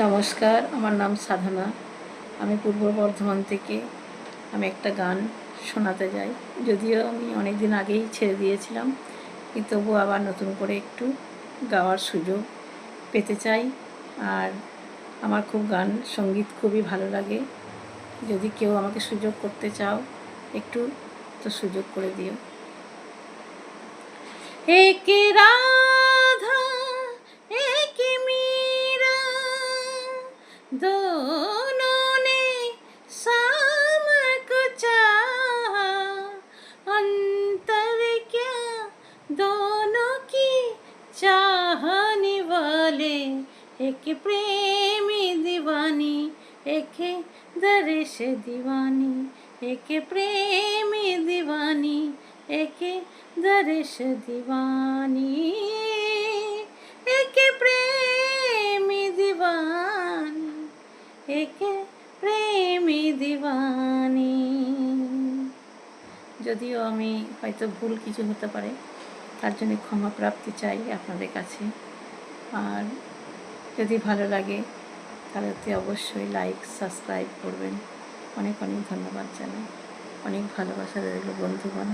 নমস্কার, আমার নাম সাধনা। আমি পূর্ব বর্ধমান থেকে আমি একটা গান শোনাতে যাই। যদিও আমি অনেক দিন আগেই ছেড়ে দিয়েছিলাম, কিন্তু তবুও আবার নতুন করে একটু গাওয়ার সুযোগ পেতে চাই। আর আমার খুব গান সঙ্গীত খুবই ভালো লাগে। যদি কেউ আমাকে সুযোগ করতে চাও, একটু তো সুযোগ করে দিও। एक राधा एक मीरा, दोनों ने शाम को चाहा, अंतर क्या दोनों की चाहने वाले, एक प्रेमी दीवानी एक दर्श दीवानी, एक प्रेमी दीवानी एक दर्श दीवानी, एक प्रेमी दीवानी एक प्रेमी दीवानी। যদিও আমি হয়তো ভুল কিছু হতে পারে, তার জন্য ক্ষমা প্রাপ্তি চাই আপনাদের কাছে। আর যদি ভালো লাগে তাহলে অবশ্যই লাইক সাবস্ক্রাইব করবেন। অনেক অনেক ধন্যবাদ জানাই। অনেক ভালোবাসা রইল বন্ধুগণ।